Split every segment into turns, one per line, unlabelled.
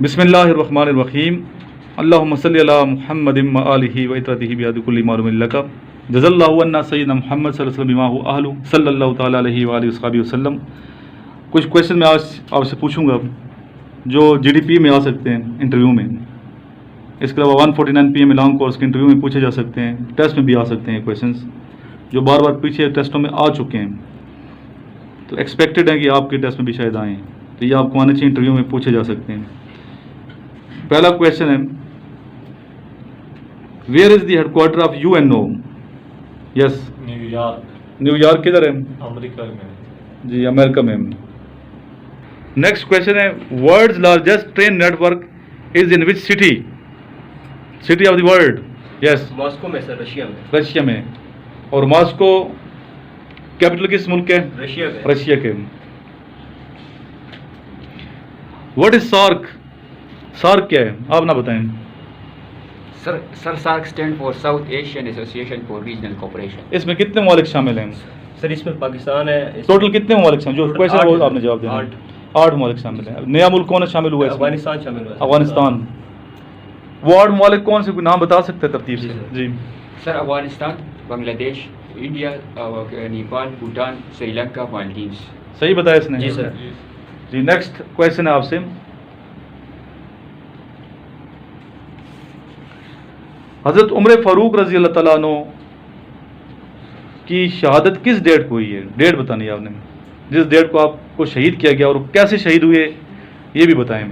बिस्मिल्लाहिर्रहमानिर्रहीम अल्लाहुम्मा सल्लि अला मुहम्मदिन व आलिहि व इत्रतिहि बियादि कुल्ली मालूमिन लका जज़ल्लाहु अन्ना सय्यिदना मुहम्मद सल्लल्लाहु अलैहि बिमा हुवा अहलु सल्लल्लाहु तआला अलैहि व आलिहि वसहबिहि वसल्लम। कुछ क्वेश्चन मैं आज आपसे पूछूंगा जो जीडीपी में आ सकते हैं इंटरव्यू में। इसके अलावा 149 PM लॉन्ग कोर्स के इंटरव्यू में पूछे जा सकते हैं, टेस्ट में भी आ सकते हैं क्वेश्चंस जो बार बार पीछे टेस्टों में आ चुके हैं, तो एक्सपेक्टेड है कि आपके टेस्ट में भी शायद आएँ, तो ये आपको आने चाहिए, इंटरव्यू में पूछे जा सकते हैं। पहला क्वेश्चन है, where is the headquarter of UNO? Yes,
New York.
New York किधर है?
अमेरिका में।
जी, अमेरिका में। नेक्स्ट क्वेश्चन है, world's largest train network is in which city? City of the world? Yes,
Moscow में सर, रशिया में।
रशिया में। और मॉस्को कैपिटल किस मुल्क के?
रशिया के।
रशिया के। What is SAARC? सार्क क्या है, आप ना बताएं।
Sir SAARC stand for South Asian Association for Regional Cooperation.
इसमें कितने ममालिक शामिल हैं?
सर इसमें पाकिस्तान है।
टोटल कितने ममालिक शामिल? जो क्वेश्चन है वो आपने जवाब देना।
8
ममालिक शामिल हैं। नया मुल्क कौन शामिल हुआ है?
अफगानिस्तान शामिल हुआ है।
अफगानिस्तान। वो 8 ममालिक कौन से, कोई नाम बता सकते हैं तरतीब से? जी
सर, अफगानिस्तान, बांग्लादेश, इंडिया, नेपाल, भूटान, श्रीलंका, मालदीव्स।
सही बताया इसने?
जी सर।
जी, नेक्स्ट क्वेश्चन है आपसे, हज़रत उमर फ़ारूक रज़ी अल्लाह तआला अन्हु की शहादत किस डेट को हुई है? डेट बतानी है आपने, जिस डेट को आपको शहीद किया गया, और कैसे शहीद हुए ये भी बताएं।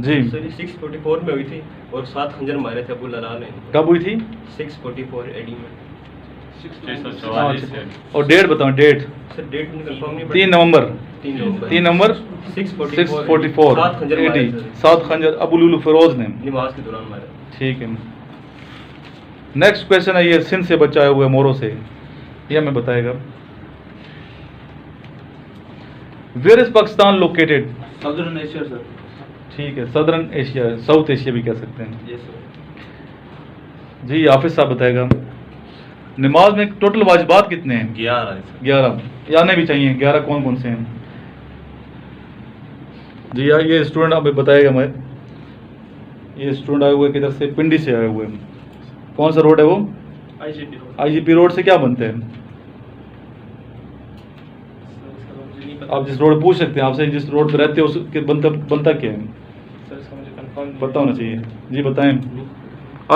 जी
सर 644 में हुई थी और 7 खंजर मारे थे अबू लला ने।
कब हुई थी?
644 AD में।
644 है।
और डेट बताओ, डेट।
सर डेट में कंफर्म नहीं।
3 नवंबर
3
नवंबर
644 7 खंजर मारे थे।
7 खंजर अबू लुलु फिरोज ने
नमाज के दौरान मारे।
ठीक है। नेक्स्ट क्वेश्चन है, ये सिंध से बचाए हुए मोरों से, ये हमें बताएगा। Where is Pakistan located?
Southern Asia sir.
ठीक है, सदर्न एशिया, साउथ एशिया भी कह सकते हैं।
Yes sir.
जी, हाफिज साहब बताएगा। नमाज में टोटल वाजिबात कितने हैं? 11 आने भी चाहिए। 11 कौन कौन से हैं? जी यार, ये स्टूडेंट अब बताएगा। मैं ये स्टूडेंट आए हुए किधर से? पिंडी से आए हुए हैं। कौन सा रोड है वो? IGP रोड से क्या बनते हैं? आप जिस रोड पूछ सकते हैं, आपसे जिस रोड पे रहते हो उसके बनता क्या है? पता होना चाहिए। जी बताएं।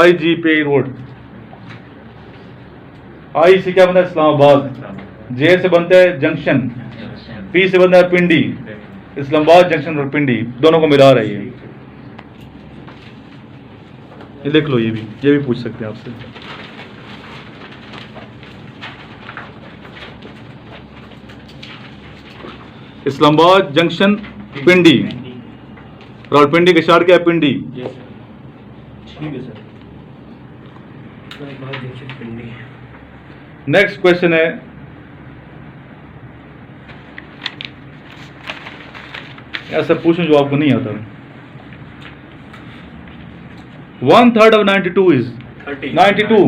IGP road. I से क्या बनता है? इस्लामाबाद। J से बनता है जंक्शन। P से बनता है पिंडी। इस्लामाबाद जंक्शन और पिंडी दोनों को मिला रही है। ये लिख लो, ये भी पूछ सकते हैं आपसे। इस्लामाबाद जंक्शन पिंडी, रावलपिंडी के शार क्या है? पिंडी।
ठीक है सर।
नेक्स्ट क्वेश्चन है, ऐसा पूछूं जो आपको नहीं आता। 1/3 of 92 is 92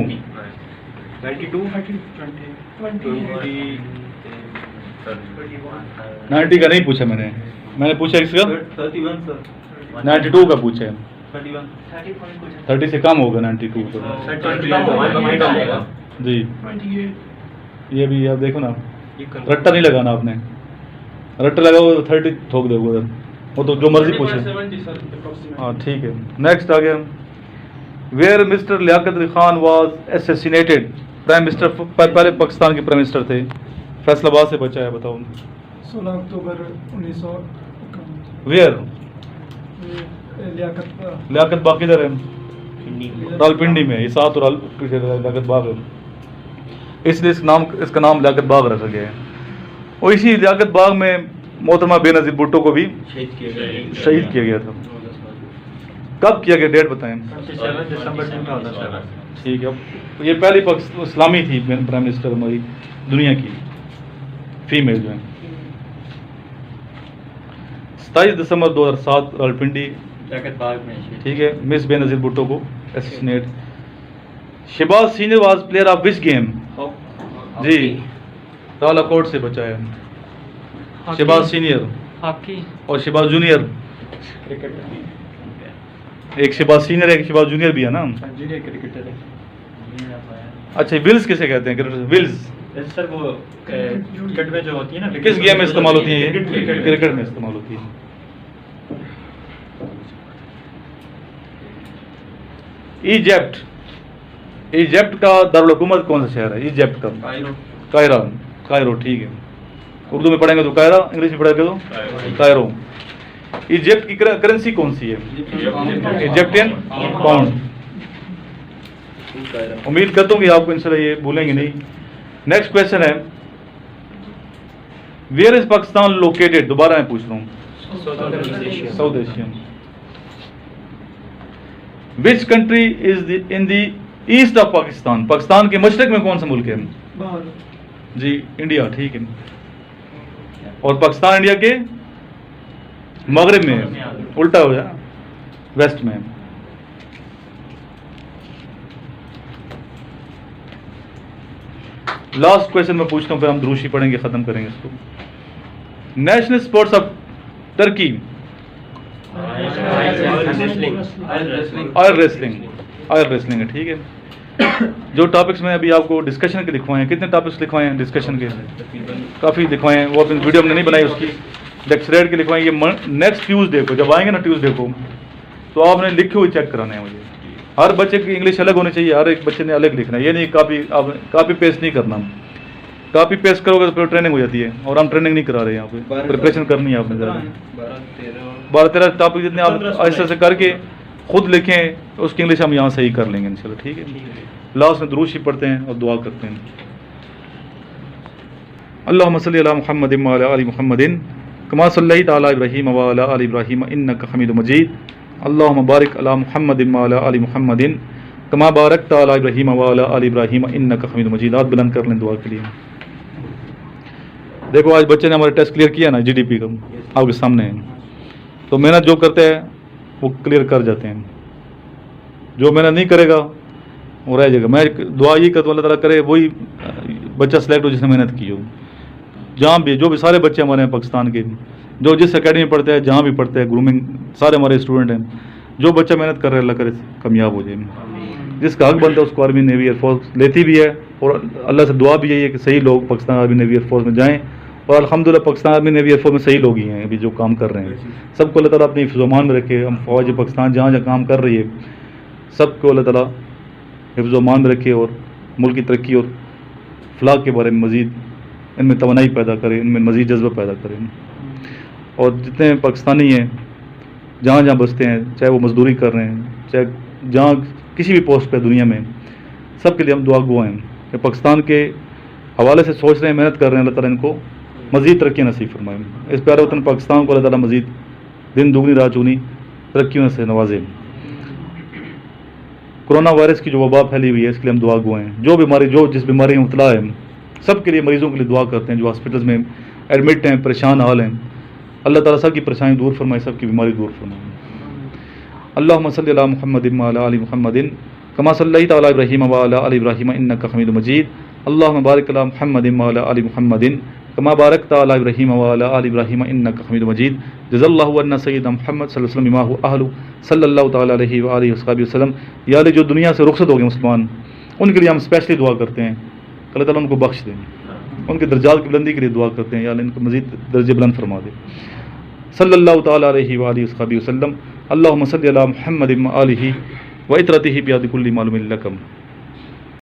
90 का नहीं पूछा मैंने पूछा इसका
31 सर।
92 का पूछा है।
31
30 से कम होगा 92 तो। जी, ये भी आप देखो ना, रट्टा नहीं लगाना आपने। रट्टा लगाओ 30 ठोक दोगे उधर, वो तो जो मर्जी पूछे। हाँ ठीक है। नेक्स्ट आ गया, where mister Liaquat Ali Khan was assassinated? Prime minister, पहले पाकिस्तान के प्राइम मिनिस्टर थे, फैसलाबाद से बचा है, बताओ।
16 अक्टूबर 1951।
वेयर?
लियाकत
बाग किधर है? रावलपिंडी में। ये 7 और लियाकत बाग है, इसलिए इसका नाम लियाकत बाग रखा गया है। और इसी लियाकत बाग में मोहतरमा बेनज़ीर भुट्टो को भी शहीद किया गया था। कब किया गया, डेट बताएं।
7 दिसंबर 2007।
ठीक है। ये पहली इस्लामी थी प्राइम मिनिस्टर हमारी दुनिया की, फीमेल जो है। 27 दिसंबर 2007 रावलपिंडी, ठीक है। मिस बेनज़ीर भुट्टो को assassinate. Shahbaz senior was player of which game? जी, तालाकोट से बचाया। शहबाज सीनियर
हॉकी
और शहबाज जूनियर एक शहबाज सीनियर है, एक शहबाज जूनियर भी है ना।
जूनियर क्रिकेटर है।
अच्छा, विल्स किसे कहते हैं? क्रिकेटर विल्स
सर वो क्रिकेट में जो होती है ना,
किस गेम में इस्तेमाल होती है? ये
क्रिकेट
क्रिकेट में इस्तेमाल होती है। इजिप्ट, इजिप्ट का दारुल हुकूमत कौन सा शहर है? इजिप्ट का कायरो। कायरो, ठीक है। उर्दू में पढ़ेंगे तो कायरा, इंग्लिश में पढ़ेंगे तो कायरो। इजिप्ट की करेंसी कौन सी है? Egyptian pound. उम्मीद करता हूँ कि आपको इंशाल्लाह ये भूलेंगे नहीं। नेक्स्ट क्वेश्चन है, वेयर इज पाकिस्तान लोकेटेड? दोबारा मैं पूछ रहा हूँ, south Asia. Which country is in the east of Pakistan? Pakistan के मशरक में कौन सा मुल्क है? जी, इंडिया, ठीक है। और पाकिस्तान इंडिया के मगरिब में है, उल्टा हो जाए, वेस्ट में। लास्ट क्वेश्चन मैं पूछता हूँ, फिर हम दुरूशी पढ़ेंगे, खत्म करेंगे इसको। National sports of Turkey? Air wrestling. Air wrestling है, ठीक है। जो टॉपिक्स में अभी आपको डिस्कशन के लिखवाए हैं, कितने टॉपिक्स लिखवाए हैं डिस्कशन के? काफ़ी लिखवाए हैं, वो अपनी वीडियो हमने नहीं बनाई उसकी, डेक्सरेट के लिखवाए। ये नेक्स्ट ट्यूसडे को जब आएंगे ना, ट्यूसडे को, तो आपने लिखे हुए चेक कराने हैं मुझे। हर बच्चे की इंग्लिश अलग होनी चाहिए, हर एक बच्चे ने अलग लिखना है। ये नहीं आप कापी पेस्ट नहीं करना। कापी पेस्ट करोगे तो फिर ट्रेनिंग हो जाती है, और हम ट्रेनिंग नहीं करा रहे हैं यहाँ पे, प्रिपरेशन करनी है आपने। ज़रा 12-13 टॉपिक जितने आप ऐसे ऐसे करके खुद लिखें, उसकी इंग्लिश हम यहाँ सही कर लेंगे इंशाल्लाह, ठीक है। लास्ट में दुरूद शरीफ पढ़ते हैं और दुआ करते हैं। अल्लाहुम्मा सल्ली अला मुहम्मदिन व अला आलि मुहम्मदिन कमा सल्लैता अला इब्राहीम व अला आलि इब्राहीम इन्नका हमीदुम मजीद। अल्लाहुम्मा बारिक अला मुहम्मदिन व अला आलि मुहम्मदिन कमा बारकता अला इब्राहीम व अला आलि इब्राहीम इन्नका हमीदुम मजीद। हाथ बुलंद कर लें दुआ के लिए। देखो, आज बच्चे ने हमारे टेस्ट क्लियर किया ना, जीडीपी का आपके सामने है। तो मेहनत जो करते हैं वो क्लियर कर जाते हैं, जो मेहनत नहीं करेगा वो रह जाएगा। मैं दुआ ये करता हूँ, अल्लाह ताला करे वही बच्चा सेलेक्ट हो जिसने मेहनत की हो। जहाँ भी, जो भी सारे बच्चे हमारे हैं पाकिस्तान के, जो जिस अकेडमी में पढ़ते हैं, जहाँ भी पढ़ते हैं, ग्रूमिंग, सारे हमारे स्टूडेंट हैं। जो बच्चा मेहनत कर रहे हैं, अल्लाह करे कामयाब हो जाए। जिसका हक बनता है उसको आर्मी, नेवी, एयरफोर्स लेती भी है, और अल्लाह से दुआ भी यही है कि सही लोग पाकिस्तान आर्मी, नेवी, एयरफोर्स में जाएँ। और अल्हम्दुलिल्लाह पाकिस्तान आर्मी, नेवी, एयरफोर्स में सही लोग ही हैं अभी जो काम कर रहे हैं। सबको अल्लाह ताला अपनी हिफ्ज़-ओ-अमान में रखे। हम फौज पाकिस्तान जहाँ जहाँ काम कर रही है, सबको अल्लाह ताला हिफ्ज़-ओ-अमान में रखे, और मुल्क की तरक्की और फलाह के बारे में मज़ीद इनमें तवनाई पैदा करें, इनमें मज़ीद जज्बा पैदा करें। और जितने पाकिस्तानी हैं जहाँ जहाँ बसते हैं, चाहे वो मजदूरी कर रहे हैं, चाहे जहाँ किसी भी पोस्ट पर दुनिया में, सब के लिए हम दुआ गो हैं कि पाकिस्तान के हवाले से सोच रहे हैं, मेहनत कर रहे हैं, अल्लाह ताला इनको मज़ीद तरक्की नसीब फरमाए। इस प्यारे वतन पाकिस्तान को अल्लाह ताला मज़ीद दिन दुगनी रात चौगुनी तरक्कियों से नवाजे। कोरोना वायरस की जो वबा फैली हुई है, इसके लिए हम दुआ गो हैं। जो बीमारी, जो जिस बीमारी में मुब्तला है, सब के लिए, मरीज़ों के लिए दुआ करते हैं जो हॉस्पिटल्स में एडमिट हैं, परेशान हाल हैं। अल्लाह ताला सब की परेशानी दूर फरमाए, सब की बीमारी दूर फरमाए। अल्लाहुम्मा सल्ली अला मुहम्मदिन व अला आलि मुहम्मदिन कमा सल्लैता अला इब्राहीम व अला आलि इब्राहीम इन्नका हमीदुम मजीद। अल्लाहुम्मा बारिक अला मुहम्मदिन व अला आलि मुहम्मदिन कमा बारकता अला इब्राहीम व अला आलि इब्राहीम इन्नका हमीदुम मजीद। जज़ल्लाहु अन्ना सय्यदना मुहम्मद सल्लल्लाहु अलैहि वसल्लम बिमा हुवा अहलु सल्लल्लाहु तआला अलैहि व आलिहि वसल्लम। या अल्लाह, जो दुनिया से रुखसत हो गए मुसलमान, उनके लिए हम स्पेशली दुआ करते हैं, अल्लाह ताला उनको बख्श दें। उनके दर्जात की बुलंदी के लिए दुआ करते हैं, या अल्लाह इनको मज़ीद दर्जे बुलंद फरमा दे। सल्लल्लाहु तआला अलैहि व आलिहि वसल्लम। अल्लाहुम्मा सल्लि अला मुहम्मदिन व आलिहि व इत्रतिहि बियदि कुल्ली मालूमिन लकम।